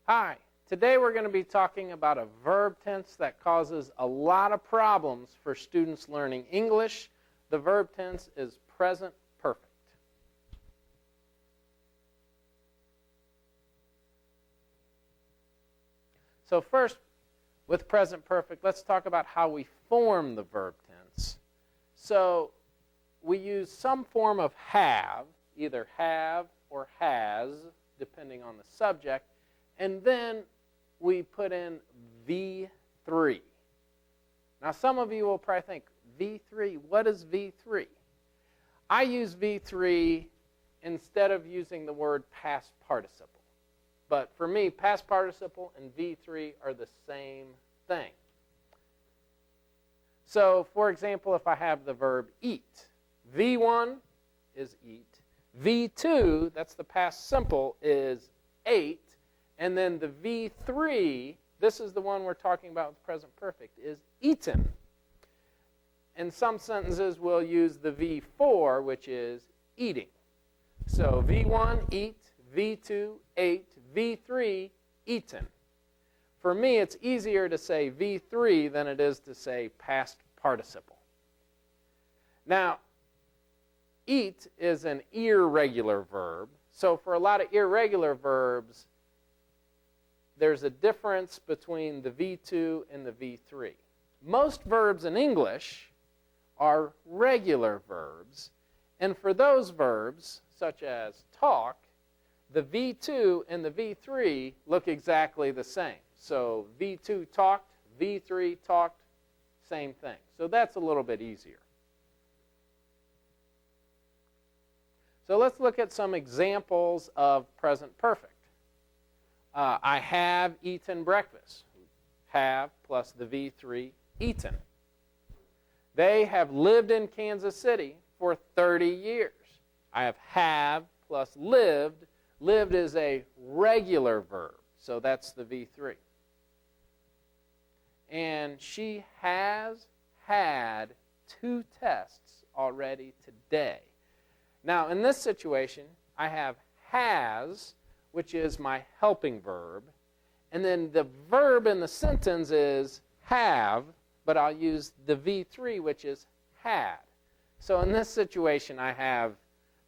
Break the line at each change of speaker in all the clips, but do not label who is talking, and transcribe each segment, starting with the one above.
Hi, today we're going to be talking about a verb tense that causes a lot of problems for students learning English. The verb tense is present perfect. So first, with present perfect, let's talk about how we form the verb tense. So we use some form of have, either have or has, depending on the subject, and then we put in V3. Now some of you will probably think, V3, what is V3? I use V3 instead of using the word past participle. But for me, past participle and V3 are the same thing. So, for example, if I have the verb eat, V1 is eat. V2, that's the past simple, is ate. And then the V3, this is the one we're talking about with present perfect, is eaten. In some sentences, we'll use the V4, which is eating. So V1, eat. V2, ate. V3, eaten. For me, it's easier to say V3 than it is to say past participle. Now, eat is an irregular verb. So for a lot of irregular verbs, there's a difference between the V2 and the V3. Most verbs in English are regular verbs. And for those verbs, such as talk, the V2 and the V3 look exactly the same. So V2 talked, V3 talked, same thing. So that's a little bit easier. So let's look at some examples of present perfect. I have eaten breakfast. Have plus the V3, eaten. They have lived in Kansas City for 30 years. I have plus lived. Lived is a regular verb, so that's the V3. And she has had 2 tests already today. Now, in this situation, I have has, which is my helping verb, and then the verb in the sentence is have, but I'll use the V3, which is had. So in this situation, I have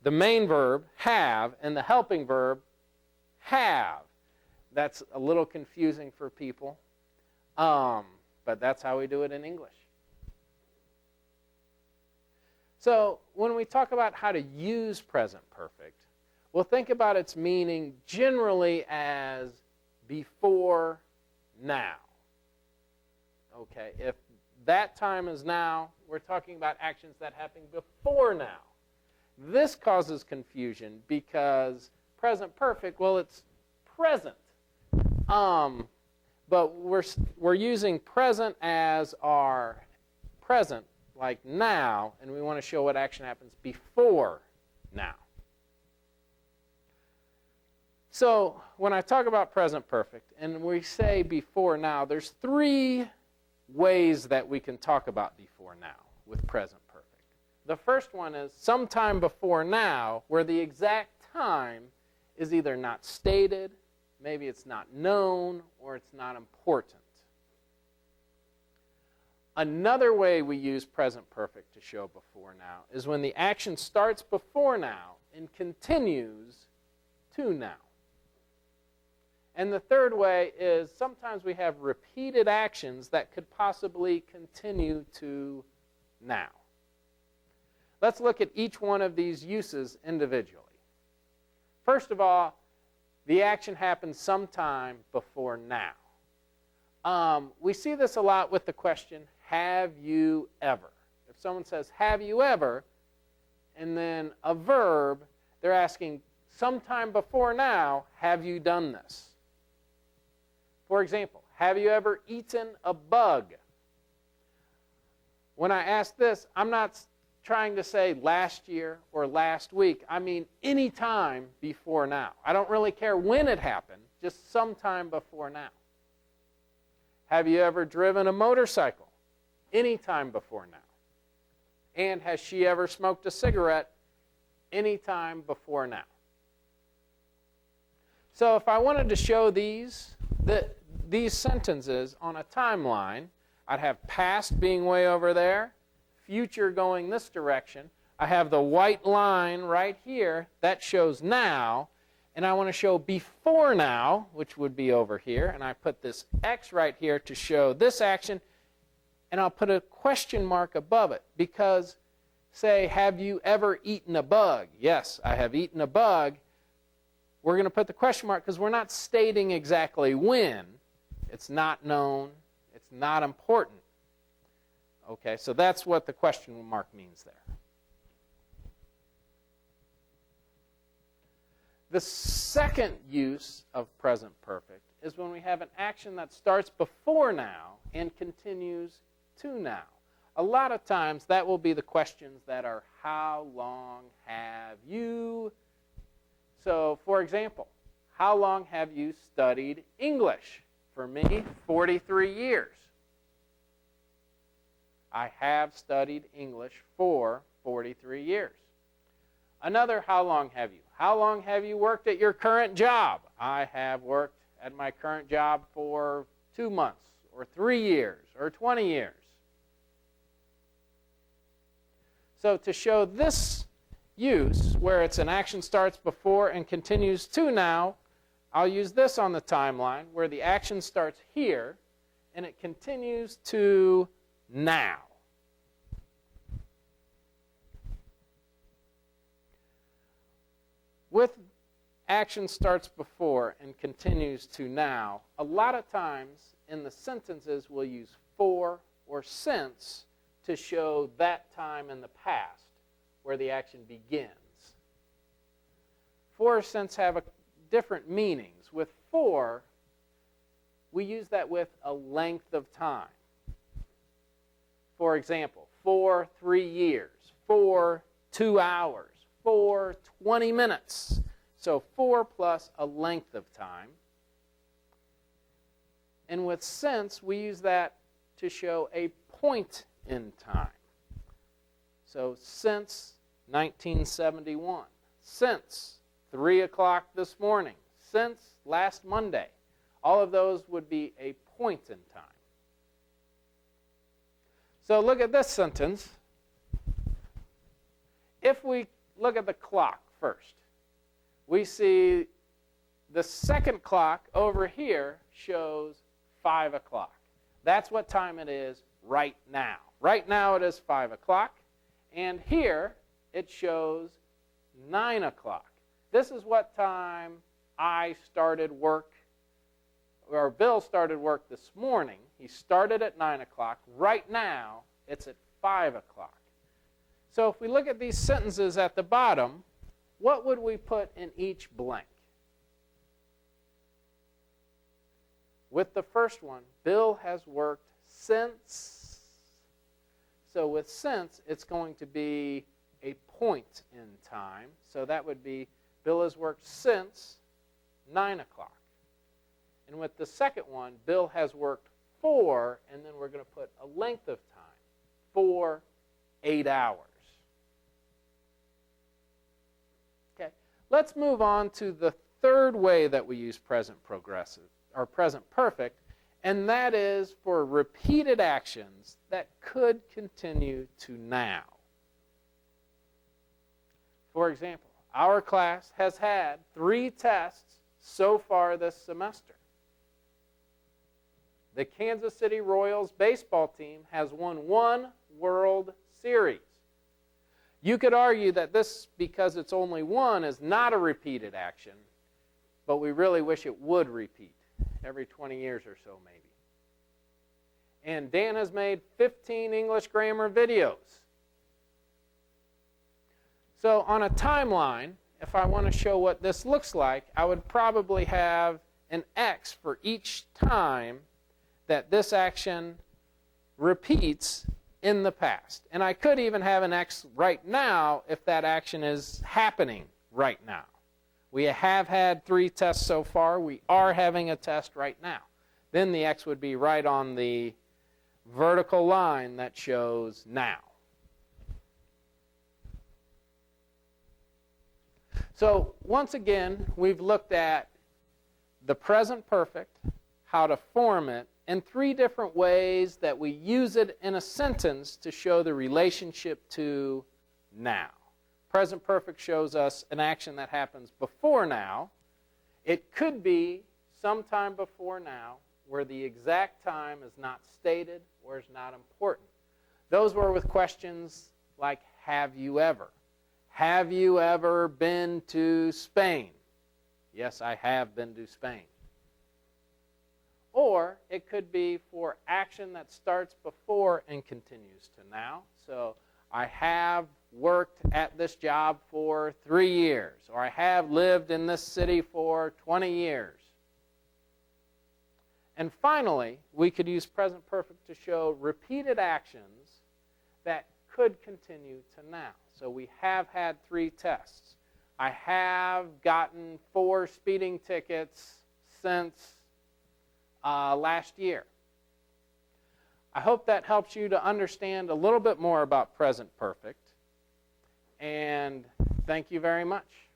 the main verb, have, and the helping verb, have. That's a little confusing for people, but that's how we do it in English. So when we talk about how to use present perfect, we'll think about its meaning generally as before now. Okay, if that time is now, we're talking about actions that happened before now. This causes confusion because present perfect, well, it's present. But we're using present as our present, like now, and we want to show what action happens before now. So when I talk about present perfect, and we say before now, there's 3 ways that we can talk about before now with present perfect. The first one is sometime before now, where the exact time is either not stated, maybe it's not known, or it's not important. Another way we use present perfect to show before now is when the action starts before now and continues to now. And the third way is sometimes we have repeated actions that could possibly continue to now. Let's look at each one of these uses individually. First of all, the action happens sometime before now. We see this a lot with the question, have you ever? If someone says, have you ever, and then a verb, they're asking, sometime before now, have you done this? For example, have you ever eaten a bug? When I ask this, I'm not trying to say last year or last week. I mean any time before now. I don't really care when it happened, just sometime before now. Have you ever driven a motorcycle? Any time before now. And has she ever smoked a cigarette? Any time before now. So if I wanted to show these sentences on a timeline, I'd have past being way over there, future going this direction. I have the white line right here. That shows now. And I want to show before now, which would be over here. And I put this X right here to show this action. And I'll put a question mark above it. Because, say, have you ever eaten a bug? Yes, I have eaten a bug. We're going to put the question mark because we're not stating exactly when. It's not known. It's not important. Okay, so that's what the question mark means there. The second use of present perfect is when we have an action that starts before now and continues to now. A lot of times that will be the questions that are, how long have you? So, for example, how long have you studied English? For me, 43 years. I have studied English for 43 years. Another, how long have you? How long have you worked at your current job? I have worked at my current job for 2 months, or 3 years, or 20 years. So to show this use, where it's an action starts before and continues to now, I'll use this on the timeline, where the action starts here, and it continues to now. With action starts before and continues to now, a lot of times in the sentences we'll use for or since to show that time in the past where the action begins. For or since have different meanings. With for, we use that with a length of time. For example, for 3 years, for 2 hours, for 20 minutes. So for plus a length of time. And with since, we use that to show a point in time. So since 1971, since 3 o'clock this morning, since last Monday. All of those would be a point in time. So look at this sentence. If we look at the clock first, we see the second clock over here shows 5 o'clock. That's what time it is right now. Right now it is 5 o'clock. And here it shows 9 o'clock. This is what time I started work, or Bill started work this morning. He started at 9 o'clock. Right now, it's at 5 o'clock. So if we look at these sentences at the bottom, what would we put in each blank? With the first one, Bill has worked since. So with since, it's going to be a point in time. So that would be Bill has worked since 9 o'clock. And with the second one, Bill has worked for, and then we're going to put a length of time, for 8 hours. Okay, let's move on to the third way that we use present progressive, or present perfect, and that is for repeated actions that could continue to now. For example, our class has had 3 tests so far this semester. The Kansas City Royals baseball team has won 1 World Series. You could argue that this, because it's only 1, is not a repeated action, but we really wish it would repeat every 20 years or so maybe. And Dan has made 15 English grammar videos. So on a timeline, if I want to show what this looks like, I would probably have an X for each time that this action repeats in the past. And I could even have an X right now if that action is happening right now. We have had 3 tests so far. We are having a test right now. Then the X would be right on the vertical line that shows now. So once again, we've looked at the present perfect, how to form it, and 3 different ways that we use it in a sentence to show the relationship to now. Present perfect shows us an action that happens before now. It could be sometime before now where the exact time is not stated or is not important. Those were with questions like, have you ever? Have you ever been to Spain? Yes, I have been to Spain. Or it could be for action that starts before and continues to now. So I have worked at this job for 3 years, or I have lived in this city for 20 years. And finally, we could use present perfect to show repeated actions that could continue to now. So we have had 3 tests. I have gotten 4 speeding tickets since last year. I hope that helps you to understand a little bit more about present perfect. And thank you very much.